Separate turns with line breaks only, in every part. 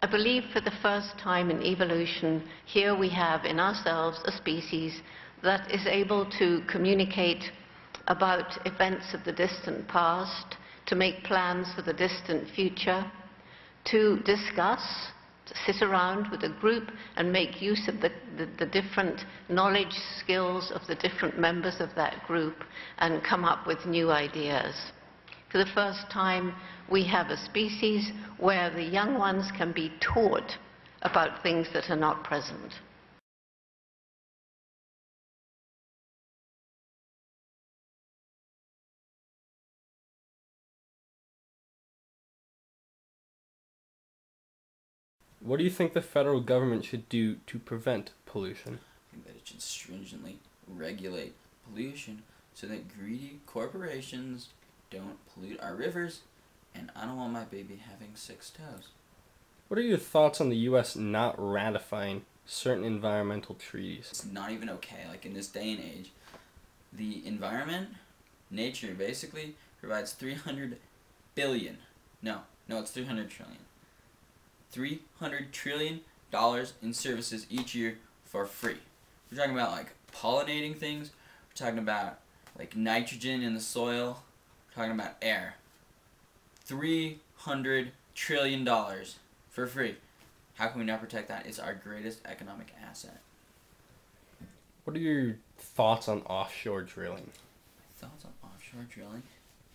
I believe for the first time in evolution, here we have in ourselves a species that is able to communicate about events of the distant past, to make plans for the distant future, to discuss, to sit around with a group and make use of the different knowledge, skills of the different members of that group and come up with new ideas. For the first time, we have a species where the young ones can be taught about things that are not present.
What do you think the federal government should do to prevent pollution?
I think that it should stringently regulate pollution so that greedy corporations don't pollute our rivers, and I don't want my baby having 6 toes.
What are your thoughts on the U.S. not ratifying certain environmental treaties?
It's not even okay. Like in this day and age, the environment, nature basically provides 300 billion. No, it's 300 trillion. $300 trillion in services each year for free. We're talking about like pollinating things. We're talking about like nitrogen in the soil. We're talking about air. $300 trillion for free. How can we not protect that? It's our greatest economic asset.
What are your thoughts on offshore drilling?
My thoughts on offshore drilling?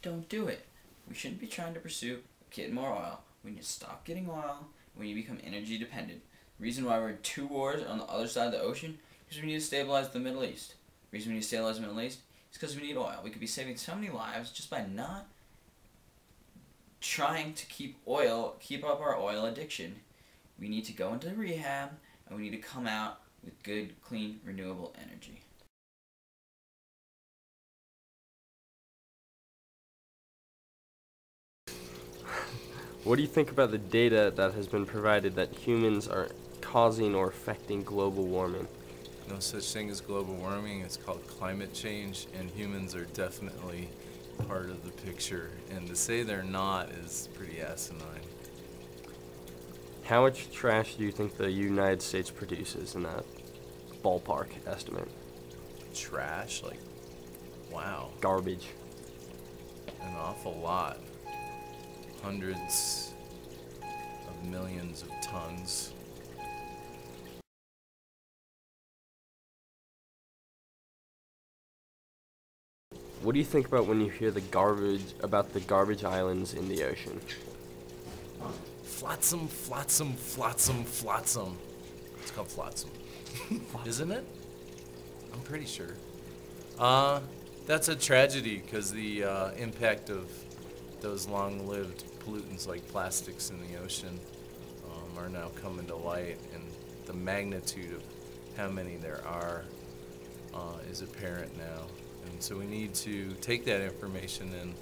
Don't do it. We shouldn't be trying to pursue getting more oil. We need to stop getting oil. We need to become energy dependent. The reason why we're in 2 wars on the other side of the ocean is we need to stabilize the Middle East. The reason we need to stabilize the Middle East is because we need oil. We could be saving so many lives just by not trying to keep up our oil addiction. We need to go into rehab, and we need to come out with good, clean, renewable energy.
What do you think about the data that has been provided that humans are causing or affecting global warming?
No such thing as global warming. It's called climate change, and humans are definitely part of the picture. And to say they're not is pretty asinine.
How much trash do you think the United States produces in that ballpark estimate?
Trash? Like, wow.
Garbage.
An awful lot. Hundreds of millions of tons.
What do you think about when you hear the garbage islands in the ocean?
Flotsam, flotsam, flotsam, flotsam. It's called flotsam. Isn't it? I'm pretty sure. That's a tragedy because the impact of those long-lived pollutants like plastics in the ocean are now coming to light, and the magnitude of how many there are is apparent now. And so we need to take that information and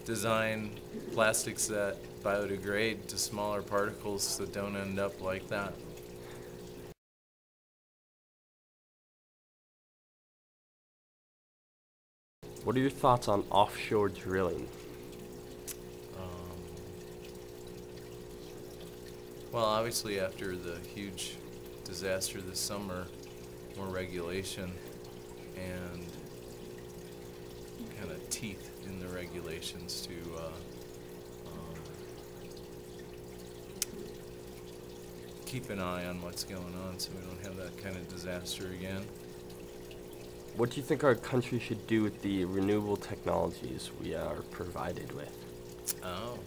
design plastics that biodegrade to smaller particles that don't end up like that.
What are your thoughts on offshore drilling?
Well, obviously after the huge disaster this summer, more regulation and kind of teeth in the regulations to keep an eye on what's going on so we don't have that kind of disaster again.
What do you think our country should do with the renewable technologies we are provided with?
Oh.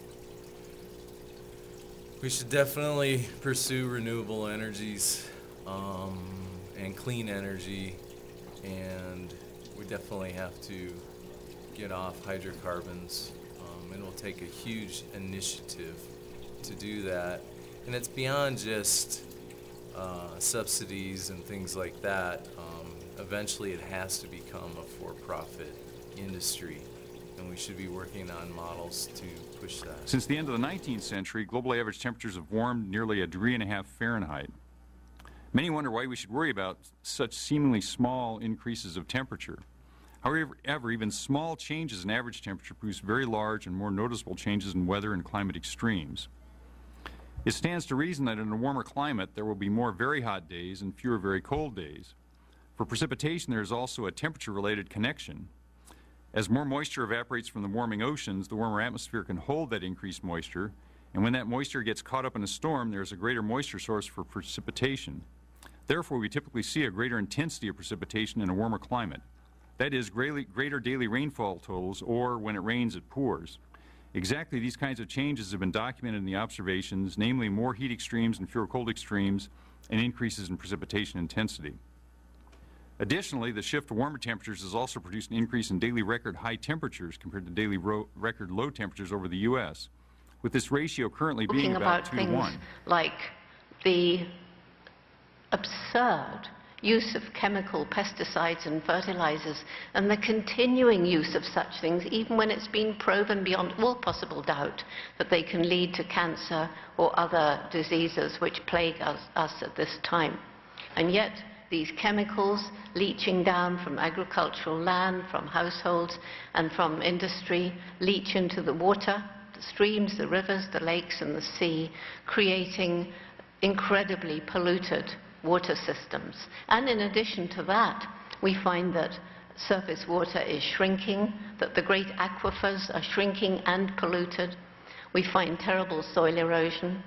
We should definitely pursue renewable energies and clean energy, and we definitely have to get off hydrocarbons. It will take a huge initiative to do that, and it's beyond just subsidies and things like that. Eventually it has to become a for-profit industry, and we should be working on models to push that.
Since the end of the 19th century, global average temperatures have warmed nearly 1.5 degrees Fahrenheit. Many wonder why we should worry about such seemingly small increases of temperature. However, even small changes in average temperature produce very large and more noticeable changes in weather and climate extremes. It stands to reason that in a warmer climate there will be more very hot days and fewer very cold days. For precipitation, there is also a temperature-related connection. As more moisture evaporates from the warming oceans, the warmer atmosphere can hold that increased moisture, and when that moisture gets caught up in a storm, there is a greater moisture source for precipitation. Therefore, we typically see a greater intensity of precipitation in a warmer climate. That is, greater daily rainfall totals, or when it rains, it pours. Exactly these kinds of changes have been documented in the observations, namely more heat extremes and fewer cold extremes, and increases in precipitation intensity. Additionally, the shift to warmer temperatures has also produced an increase in daily record high temperatures compared to daily record low temperatures over the U.S., with this ratio currently being about 2 to 1.
Things like the absurd use of chemical pesticides and fertilizers and the continuing use of such things, even when it's been proven beyond all possible doubt that they can lead to cancer or other diseases which plague us at this time. And yet, these chemicals leaching down from agricultural land, from households, and from industry leach into the water, the streams, the rivers, the lakes, and the sea, creating incredibly polluted water systems. And in addition to that, we find that surface water is shrinking, that the great aquifers are shrinking and polluted. We find terrible soil erosion.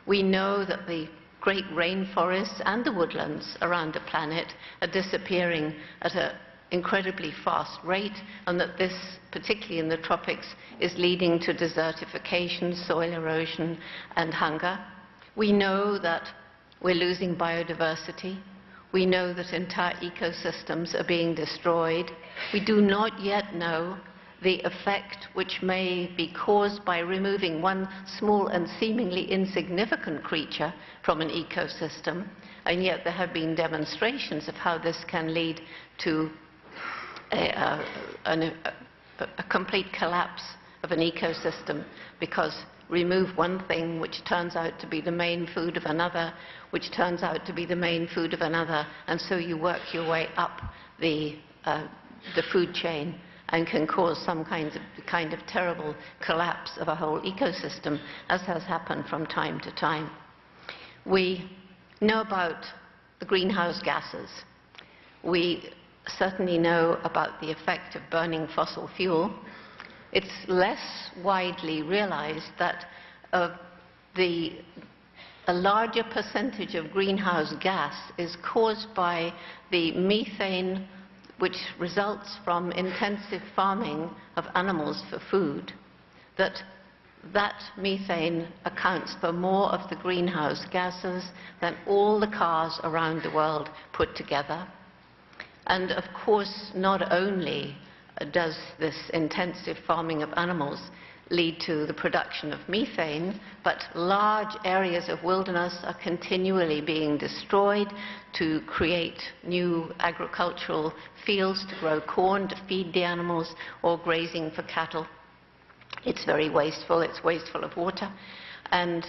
We know that the great rainforests and the woodlands around the planet are disappearing at an incredibly fast rate, and that this, particularly in the tropics, is leading to desertification, soil erosion, and hunger. We know that we're losing biodiversity. We know that entire ecosystems are being destroyed. We do not yet know the effect which may be caused by removing one small and seemingly insignificant creature from an ecosystem, and yet there have been demonstrations of how this can lead to a complete collapse of an ecosystem, because remove one thing which turns out to be the main food of another, which turns out to be the main food of another, and so you work your way up the food chain and can cause some kind of terrible collapse of a whole ecosystem, as has happened from time to time. We know about the greenhouse gases. We certainly know about the effect of burning fossil fuel. It's less widely realized that a larger percentage of greenhouse gas is caused by the methane which results from intensive farming of animals for food, that methane accounts for more of the greenhouse gases than all the cars around the world put together. And of course, not only does this intensive farming of animals lead to the production of methane, but large areas of wilderness are continually being destroyed to create new agricultural fields to grow corn, to feed the animals, or grazing for cattle. It's very wasteful. It's wasteful of water. And